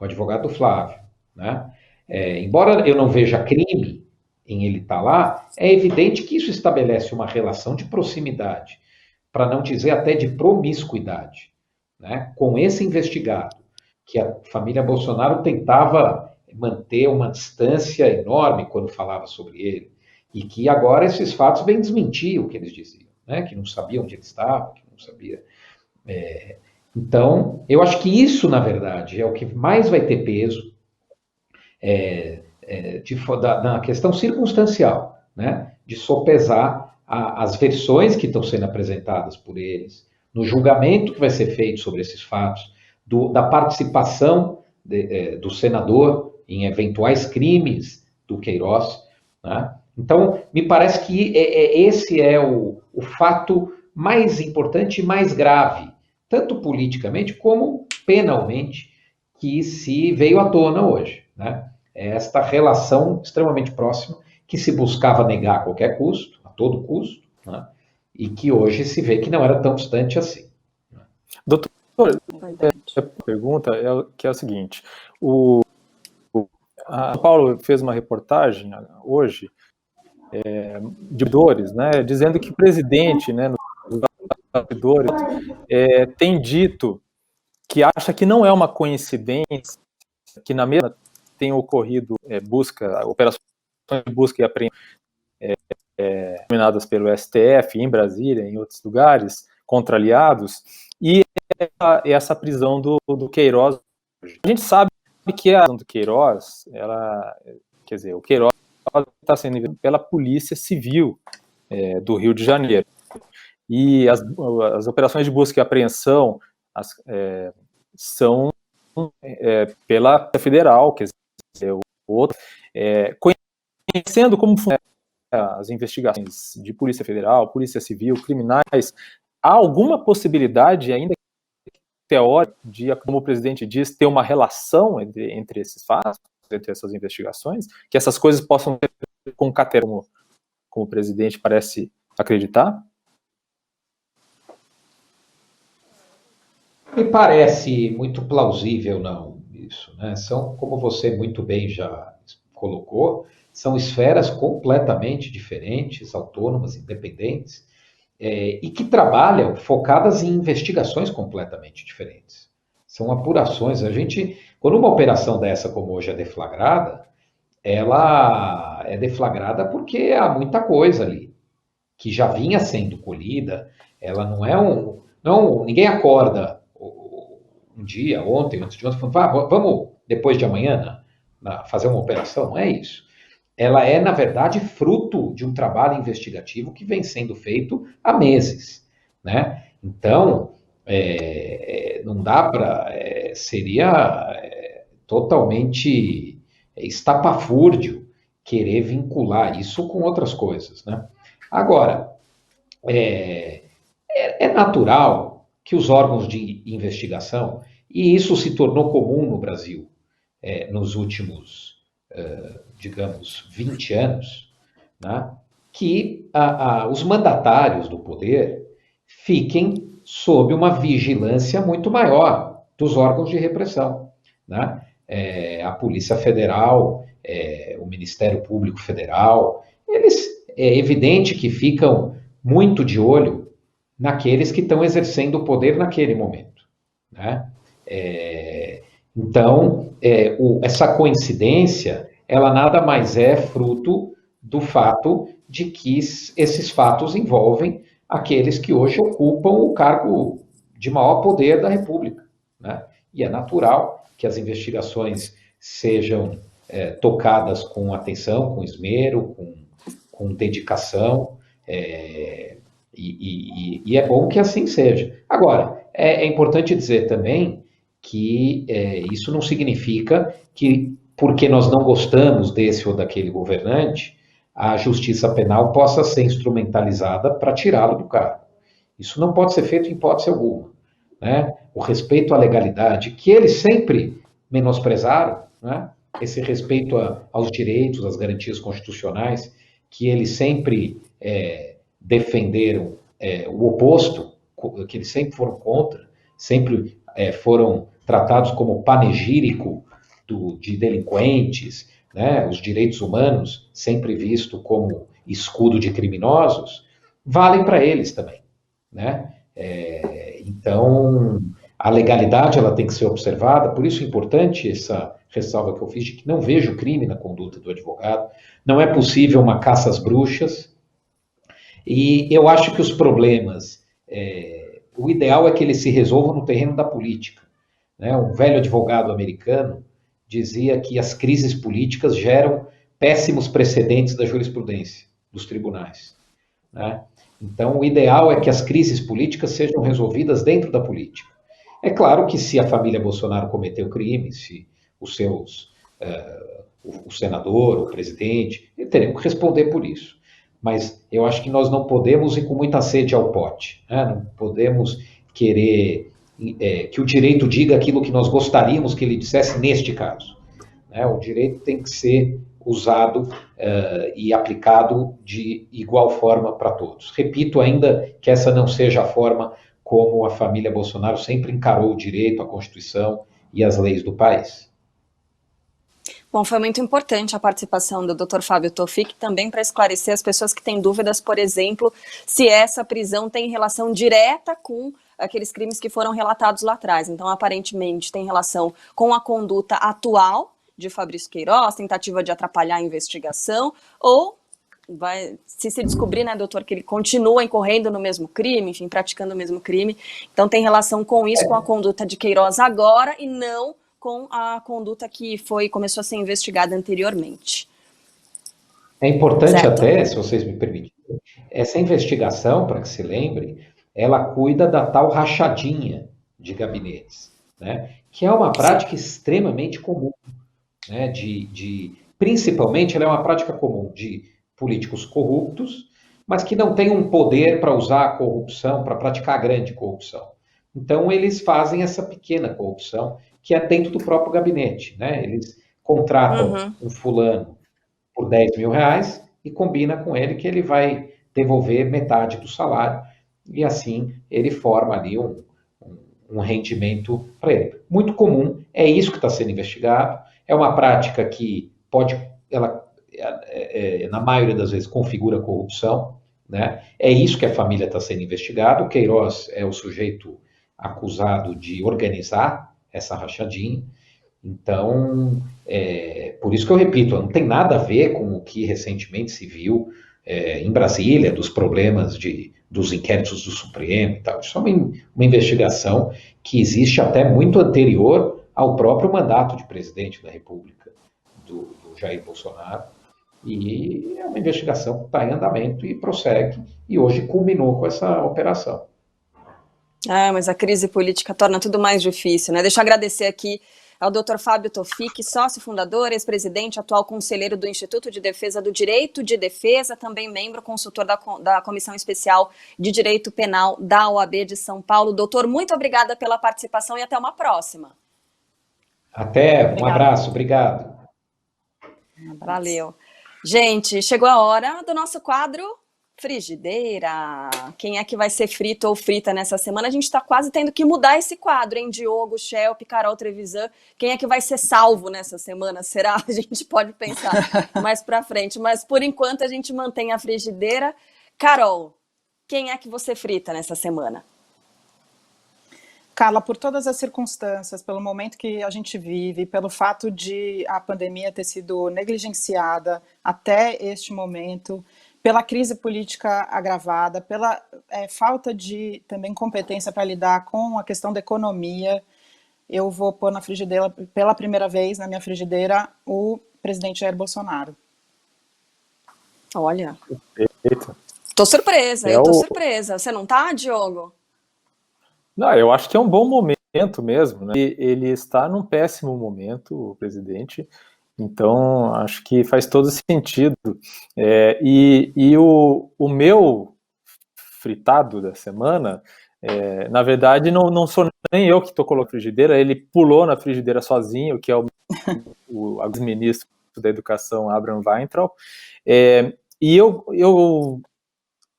O advogado do Flávio, né? Embora eu não veja crime em ele estar lá, é evidente que isso estabelece uma relação de proximidade, para não dizer até de promiscuidade, né? Com esse investigado, que a família Bolsonaro tentava manter uma distância enorme quando falava sobre ele, e que agora esses fatos vêm desmentir o que eles diziam, né? Que não sabiam onde ele estava, que não sabia... Então, eu acho que isso, na verdade, é o que mais vai ter peso na questão circunstancial, né? De sopesar as versões que estão sendo apresentadas por eles, no julgamento que vai ser feito sobre esses fatos, da participação do senador em eventuais crimes do Queiroz, né? Então, me parece que esse é o fato mais importante e mais grave, tanto politicamente como penalmente, que se veio à tona hoje, né? Esta relação extremamente próxima que se buscava negar a qualquer custo, a todo custo, né? E que hoje se vê que não era tão distante assim. Doutor, a pergunta que é o seguinte: a Paulo fez uma reportagem hoje de bastidores, né, dizendo que o presidente, né, nos bastidores, tem dito que acha que não é uma coincidência que na mesma tenha ocorrido operações de busca e apreensão dominadas pelo STF em Brasília, em outros lugares, contra aliados, e essa prisão do Queiroz. A gente sabe que a prisão do Queiroz, o Queiroz está sendo investigado pela Polícia Civil do Rio de Janeiro. E as operações de busca e apreensão são pela Polícia Federal, quer dizer, conhecendo como funcionam as investigações de Polícia Federal, Polícia Civil, criminais. Há alguma possibilidade, ainda teórica, de, como o presidente diz, ter uma relação entre esses fatos, entre essas investigações, que essas coisas possam ser concatenadas, como o presidente parece acreditar? Me parece muito plausível, não, isso, né? São, como você muito bem já colocou, são esferas completamente diferentes, autônomas, independentes, e que trabalham focadas em investigações completamente diferentes. São apurações. Quando uma operação dessa, como hoje é deflagrada, ela é deflagrada porque há muita coisa ali, que já vinha sendo colhida. Ela não é ninguém acorda um dia, ontem, antes de ontem, falando, vamos depois de amanhã fazer uma operação. Não é isso. Ela é, na verdade, fruto de um trabalho investigativo que vem sendo feito há meses, né? Então, não dá para... seria totalmente estapafúrdio querer vincular isso com outras coisas, né? Agora, é natural que os órgãos de investigação, e isso se tornou comum no Brasil nos últimos... digamos, 20 anos, né, que os mandatários do poder fiquem sob uma vigilância muito maior dos órgãos de repressão, né? A Polícia Federal, o Ministério Público Federal, é evidente que ficam muito de olho naqueles que estão exercendo o poder naquele momento, né? Então, essa coincidência, ela nada mais é fruto do fato de que esses fatos envolvem aqueles que hoje ocupam o cargo de maior poder da República, né? E é natural que as investigações sejam tocadas com atenção, com esmero, com dedicação, e é bom que assim seja. Agora, é importante dizer também que isso não significa que, porque nós não gostamos desse ou daquele governante, a justiça penal possa ser instrumentalizada para tirá-lo do cargo. Isso não pode ser feito em hipótese alguma, né, o respeito à legalidade, que eles sempre menosprezaram, né, esse respeito aos direitos, às garantias constitucionais, que eles sempre defenderam o oposto, que eles sempre foram contra, sempre foram tratados como panegírico de delinquentes, né, os direitos humanos sempre visto como escudo de criminosos, valem para eles também, né? Então, a legalidade ela tem que ser observada, por isso é importante essa ressalva que eu fiz de que não vejo crime na conduta do advogado, não é possível uma caça às bruxas, e eu acho que os problemas, o ideal é que eles se resolvam no terreno da política, né? Um velho advogado americano dizia que as crises políticas geram péssimos precedentes da jurisprudência, dos tribunais, né? Então, o ideal é que as crises políticas sejam resolvidas dentro da política. É claro que se a família Bolsonaro cometeu crime, se os seus, o senador, o presidente, ele teria que responder por isso. Mas eu acho que nós não podemos ir com muita sede ao pote, né? Não podemos querer que o direito diga aquilo que nós gostaríamos que ele dissesse neste caso, né? O direito tem que ser usado e aplicado de igual forma para todos. Repito ainda que essa não seja a forma como a família Bolsonaro sempre encarou o direito, a Constituição e as leis do país. Bom, foi muito importante a participação do Dr. Fábio Tawfik também para esclarecer as pessoas que têm dúvidas, por exemplo, se essa prisão tem relação direta com aqueles crimes que foram relatados lá atrás. Então, aparentemente, tem relação com a conduta atual de Fabrício Queiroz, tentativa de atrapalhar a investigação, ou se descobrir, né, doutor, que ele continua incorrendo no mesmo crime, enfim, praticando o mesmo crime. Então, tem relação com isso, com a conduta de Queiroz agora e não com a conduta que começou a ser investigada anteriormente. É importante até, se vocês me permitirem, essa investigação, para que se lembre, ela cuida da tal rachadinha de gabinetes, né? Que é uma prática extremamente comum, né? Principalmente, ela é uma prática comum de políticos corruptos, mas que não têm um poder para usar a corrupção, para praticar a grande corrupção. Então, eles fazem essa pequena corrupção, que é dentro do próprio gabinete, né? Eles contratam um fulano por 10 mil reais e combina com ele que ele vai devolver metade do salário e assim ele forma ali um rendimento para ele. Muito comum, é isso que está sendo investigado, é uma prática que na maioria das vezes configura corrupção, né? É isso que a família está sendo investigada. O Queiroz é o sujeito acusado de organizar essa rachadinha. Então, por isso que eu repito, não tem nada a ver com o que recentemente se viu em Brasília, dos problemas dos inquéritos do Supremo e tal. Isso é uma investigação que existe até muito anterior ao próprio mandato de presidente da República, do Jair Bolsonaro, e é uma investigação que está em andamento e prossegue, e hoje culminou com essa operação. Mas a crise política torna tudo mais difícil, né? Deixa eu agradecer aqui ao Dr. Fábio Tawfik, sócio fundador, ex-presidente, atual conselheiro do Instituto de Defesa do Direito de Defesa, também membro consultor da Comissão Especial de Direito Penal da OAB de São Paulo. Doutor, muito obrigada pela participação e até uma próxima. Um abraço, obrigado. Valeu. Gente, chegou a hora do nosso quadro Frigideira. Quem é que vai ser frito ou frita nessa semana? A gente está quase tendo que mudar esse quadro, hein? Diogo, Shelp, Carol Trevisan. Quem é que vai ser salvo nessa semana? Será? A gente pode pensar mais para frente. Mas, por enquanto, a gente mantém a frigideira. Carol, quem é que você frita nessa semana? Carla, por todas as circunstâncias, pelo momento que a gente vive, pelo fato de a pandemia ter sido negligenciada até este momento, pela crise política agravada, pela falta de também competência para lidar com a questão da economia, eu vou pôr na frigideira, pela primeira vez na minha frigideira, o presidente Jair Bolsonaro. Olha, tô surpresa, eu tô surpresa. Você não tá, Diogo? Não, eu acho que é um bom momento mesmo, né? Ele está num péssimo momento, o presidente. Então, acho que faz todo sentido. O meu fritado da semana Na verdade, não sou nem eu que estou colocando a frigideira, ele pulou na frigideira sozinho, que é o ex-ministro da Educação, Abraham Weintraub, e eu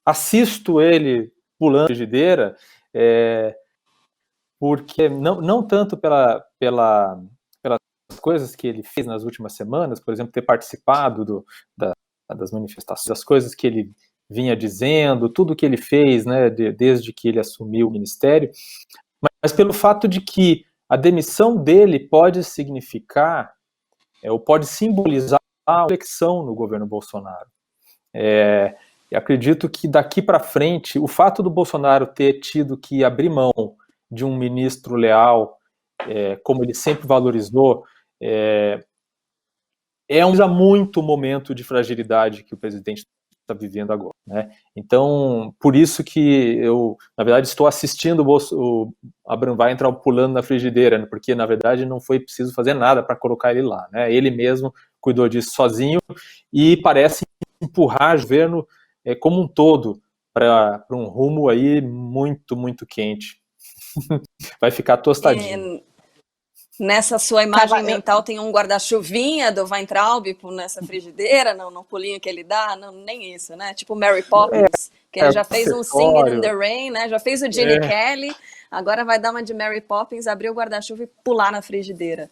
assisto ele pulando na frigideira, porque não tanto pelas coisas que ele fez nas últimas semanas, por exemplo, ter participado das manifestações, das coisas que ele vinha dizendo, tudo que ele fez, né, desde que ele assumiu o ministério, mas pelo fato de que a demissão dele pode significar, ou pode simbolizar a eleição no governo Bolsonaro. Eu acredito que daqui para frente, o fato do Bolsonaro ter tido que abrir mão de um ministro leal, como ele sempre valorizou, é muito momento de fragilidade que o presidente está vivendo agora, né? Então, por isso que eu, na verdade, estou assistindo o Abraham Weintraub pulando na frigideira, né? Porque, na verdade, não foi preciso fazer nada para colocar ele lá, né? Ele mesmo cuidou disso sozinho e parece empurrar o governo como um todo para um rumo aí muito, muito quente. Vai ficar tostadinho. Nessa sua imagem mental tem um guarda-chuvinha do Weintraub nessa frigideira, no pulinho que ele dá? Não, nem isso, né? Tipo Mary Poppins, que ele já fez um Singing in the Rain, né? Já fez o Gene Kelly, agora vai dar uma de Mary Poppins, abrir o guarda-chuva e pular na frigideira.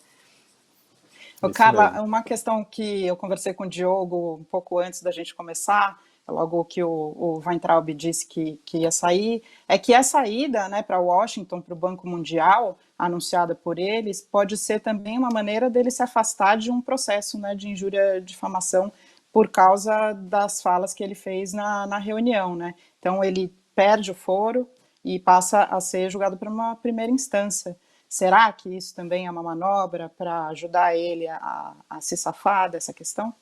Carla, uma questão que eu conversei com o Diogo um pouco antes da gente começar, logo que o Weintraub disse que ia sair, é que a saída, né, para Washington, para o Banco Mundial, anunciada por eles, pode ser também uma maneira dele se afastar de um processo, né, de injúria e difamação por causa das falas que ele fez na reunião, né? Então ele perde o foro e passa a ser julgado por uma primeira instância. Será que isso também é uma manobra para ajudar ele a se safar dessa questão?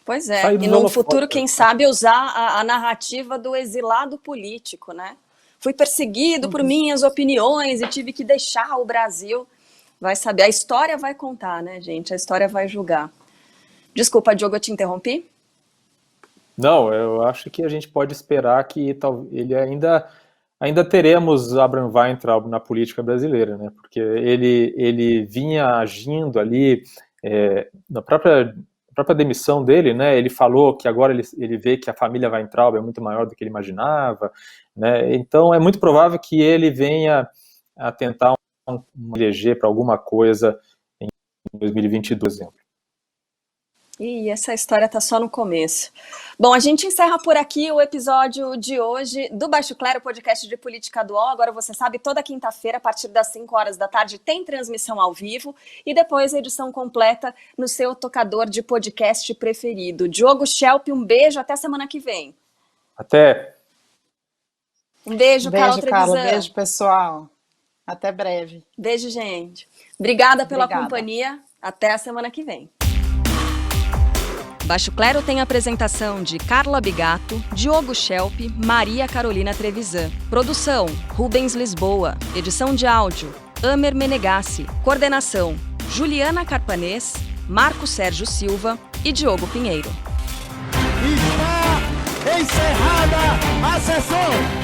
Pois é, e no futuro, quem sabe, usar a narrativa do exilado político, né? Fui perseguido por minhas opiniões e tive que deixar o Brasil. Vai saber, a história vai contar, né, gente? A história vai julgar. Desculpa, Diogo, eu te interrompi? Não, eu acho que a gente pode esperar que ele ainda teremos Abraham Weintraub na política brasileira, né? Porque ele vinha agindo ali na própria demissão dele, né? Ele falou que agora ele vê que a família Weintraub é muito maior do que ele imaginava, né? Então é muito provável que ele venha a tentar eleger para alguma coisa em 2022, por exemplo. E essa história tá só no começo. Bom, a gente encerra por aqui o episódio de hoje do Baixo Clero, podcast de política do UOL. Agora você sabe, toda quinta-feira, a partir das 5 horas da tarde, tem transmissão ao vivo e depois a edição completa no seu tocador de podcast preferido. Diogo Schelp, um beijo, até semana que vem. Até. Um beijo, Carol Trevisan. Beijo, pessoal. Até breve. Beijo, gente. Obrigada pela companhia. Até a semana que vem. Baixo Clero tem a apresentação de Carla Bigato, Diogo Schelp, Maria Carolina Trevisan. Produção, Rubens Lisboa. Edição de áudio, Amer Menegassi. Coordenação, Juliana Carpanês, Marco Sérgio Silva e Diogo Pinheiro. Está encerrada a sessão!